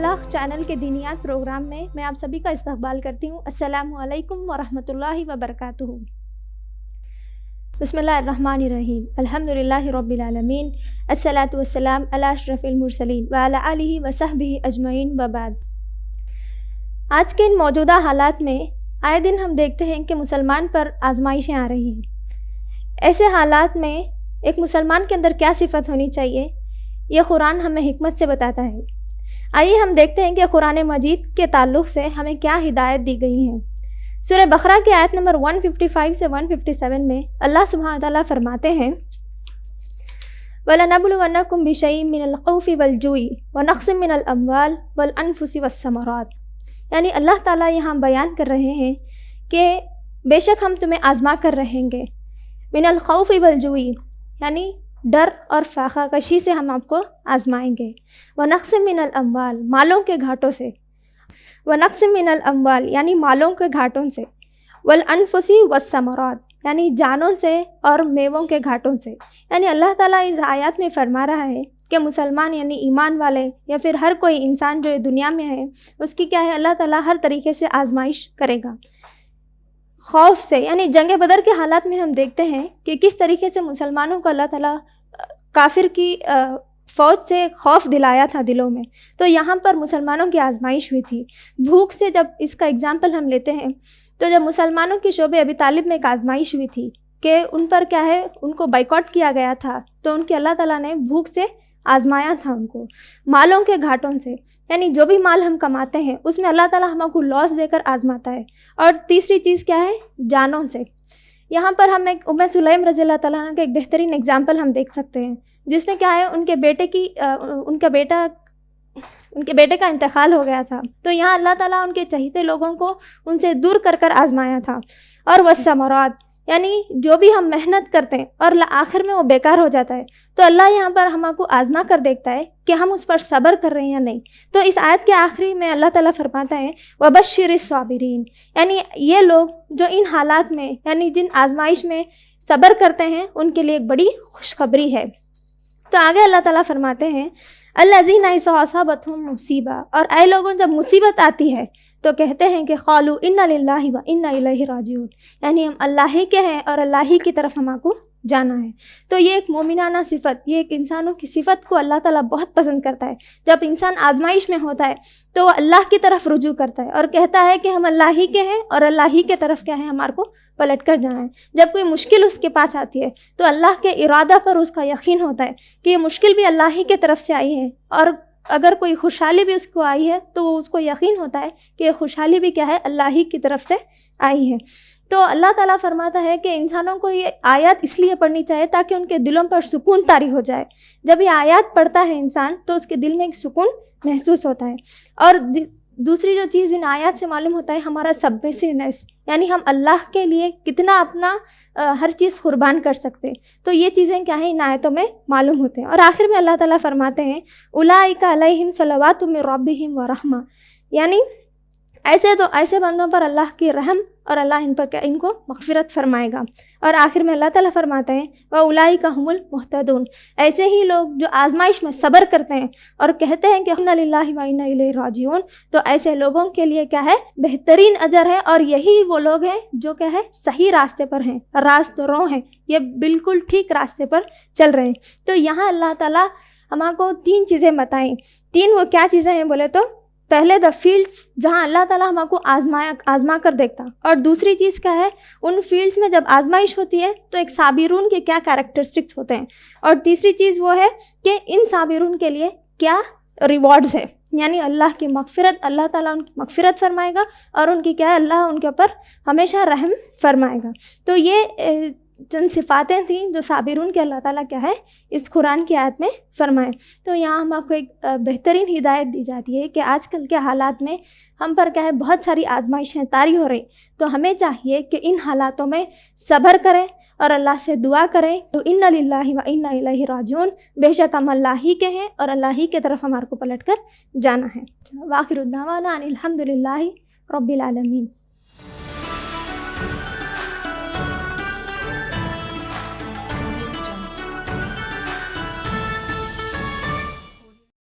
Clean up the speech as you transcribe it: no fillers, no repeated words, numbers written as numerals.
अल्लाह channel के दीनियात programme में मैं आप सभी का इस्तकबाल करती हूँ। अस्सलामु अलैकुम व रहमतुल्लाहि व बरकातुहू। बिस्मिल्लाहिर्रहमानिर्रहीम। अल्हम्दुलिल्लाहि रब्बिल आलमीन। अस्सलातु वस्सलाम अला अशरफिल मुरसलीन व अला आलिहि व सहबिहि अजमईन व बाद। आज के इन मौजूदा हालात में आए दिन हम देखते हैं कि मुसलमान पर आजमाइशें आ रही हैं। ऐसे हालात में एक मुसलमान के अंदर क्या सिफत होनी चाहिए, यह कुरान हमें हिकमत से बताता है। आइए हम देखते हैं कि कुरान मजीद के ताल्लुक़ से हमें क्या हिदायत दी गई है। सूरह बकरा की आयत नंबर 155 से 157 में अल्लाह सुब्हानहू व तआला फरमाते हैं, वलनबलुवन्नकुम बिशैइन मिनल खौफि वल जुई व नक़्सिम मिनल अम्वाल वल अनफुसि वस्समरात। यानी अल्लाह ताला यहाँ बयान कर रहे हैं कि बेशक हम तुम्हें आज़मा कर रहेंगे। मिनल खौफि वल जुई यानी डर और फाका कशी से हम आपको आज़माएंगे। व नक़्सिम मिनल अम्वाल मालों के घाटों से, व नक़्सिम मिनल अम्वाल यानी मालों के घाटों से, वल अनफुसी वस्समरात यानी जानों से और मेवों के घाटों से। यानी अल्लाह ताला इस आयत में फरमा रहा है कि मुसलमान यानी ईमान वाले या फिर हर कोई इंसान जो दुनिया में है उसकी क्या है, अल्लाह ताला हर तरीके से आजमाइश करेगा। खौफ से यानी जंग बदर के हालात में हम देखते हैं कि किस तरीके से मुसलमानों को अल्लाह ताला काफिर की फ़ौज से खौफ दिलाया था दिलों में। तो यहाँ पर मुसलमानों की आजमाइश हुई थी। भूख से जब इसका एग्ज़ाम्पल हम लेते हैं तो जब मुसलमानों की शोबे अबी तालिब में एक आजमाइश हुई थी कि उन पर क्या है, उनको बाइकॉट किया गया था, तो उनके अल्लाह ताला ने भूख से आजमाया था उनको। मालों के घाटों से यानी जो भी माल हम कमाते हैं उसमें अल्लाह ताला हमको लॉस देकर आजमाता है। और तीसरी चीज़ क्या है, जानों से। यहाँ पर हम एक उम्मे सुलैम रज़ी अल्लाह ताला अन्हा का एक बेहतरीन एग्जाम्पल हम देख सकते हैं, जिसमें क्या है, उनके बेटे का इंतकाल हो गया था। तो यहाँ अल्लाह ताला उनके चहीते लोगों को उनसे दूर कर कर आजमाया था। और वस्समरात यानी जो भी हम मेहनत करते हैं और आखिर में वो बेकार हो जाता है, तो अल्लाह यहाँ पर हमको आजमा कर देखता है कि हम उस पर सब्र कर रहे हैं या नहीं। तो इस आयत के आखिरी में अल्लाह ताला फरमाता है वबश्शिरिस साबिरीन, यानी ये लोग जो इन हालात में यानी जिन आजमाइश में सब्र करते हैं उनके लिए एक बड़ी खुशखबरी है। तो आगे अल्लाह ताला फरमाते हैं अल्लज़ीना इज़ा असाबतहुम मुसीबा, और ऐ लोगों जब मुसीबत आती है तो कहते हैं कि क़ालू इन्ना लिल्लाहि व इन्ना इलैहि राजिऊन, यानी हम अल्लाह ही के हैं और अल्लाह ही की तरफ हमको जाना है। तो ये एक मोमिनाना सिफ़त, ये एक इंसानों की सिफ़त को अल्लाह ताला बहुत पसंद करता है। जब इंसान आजमाइश में होता है तो वह अल्लाह की तरफ रुजू करता है और कहता है कि हम अल्लाह ही के हैं और अल्लाह ही के तरफ क्या है, हमारे को पलट कर जाना है। जब कोई मुश्किल उसके पास आती है तो अल्लाह के इरादा पर उसका यकीन होता है कि ये मुश्किल भी अल्लाह ही के तरफ से आई है, और अगर कोई खुशहाली भी उसको आई है तो उसको यकीन होता है कि ये खुशहाली भी क्या है, अल्लाह ही की तरफ से आई है। तो अल्लाह ताला फरमाता है कि इंसानों को ये आयत इसलिए पढ़नी चाहिए ताकि उनके दिलों पर सुकून तारी हो जाए। जब ये आयत पढ़ता है इंसान तो उसके दिल में एक सुकून महसूस होता है। और दूसरी जो चीज़ इन आयत से मालूम होता है हमारा सबमिसिवनेस, यानी हम अल्लाह के लिए कितना अपना हर चीज़ कुर्बान कर सकते हैं। तो ये चीज़ें क्या हैं, इन आयतों में मालूम होते हैं। और आखिर में अल्लाह ताला फरमाते हैं उलाइका अलैहिम सलवातु मिर रब्बिहिम व रहमा, यानी ऐसे बंदों पर अल्लाह की रहम और अल्लाह इन पर इनको मग़फ़िरत फरमाएगा। और आखिर में अल्लाह ताला फरमाते हैं व उलाइका हुमुल मुहतदून, ऐसे ही लोग जो आजमाइश में सब्र करते हैं और कहते हैं कि इन्ना लिल्लाहि व इन्ना इलैहि राजिऊन, तो ऐसे लोगों के लिए क्या है, बेहतरीन अजर है। और यही वो लोग हैं जो क्या है, सही रास्ते पर हैं, रास्तों हैं, ये बिल्कुल ठीक रास्ते पर चल रहे हैं। तो यहाँ अल्लाह ताला हमको तीन चीज़ें बताएं। तीन वो क्या चीज़ें हैं बोले तो, पहले द फील्ड्स जहाँ अल्लाह ताला हमको आजमा कर देखता, और दूसरी चीज़ क्या है, उन फील्ड्स में जब आजमाइश होती है तो एक साबिरून के क्या कैरेक्टरिस्टिक्स होते हैं, और तीसरी चीज़ वो है कि इन साबिरून के लिए क्या रिवॉर्ड्स है, यानी अल्लाह की मग़फ़िरत, अल्लाह ताला उनकी मग़फ़िरत फरमाएगा और उनकी क्या है, अल्लाह उनके ऊपर हमेशा रहम फरमाएगा। तो ये चंद सिफ़ातें थी जो साबिरून के अल्लाह ताला क्या है इस कुरान की आयत में फरमाए। तो यहाँ हमको एक बेहतरीन हिदायत दी जाती है कि आजकल के हालात में हम पर क्या है, बहुत सारी आजमाइशें तारी हो रही, तो हमें चाहिए कि इन हालातों में सब्र करें और अल्लाह से दुआ करें। तो इन्ना लिल्लाहि व इन्ना इलैहि राजिऊन, बेशक हम अल्लाह ही के हैं और अल्लाह ही के तरफ हमारे को पलट कर जाना है। वाखिरु दावाना अनिल हम्दुलिल्लाहि रब्बिल आलमीन।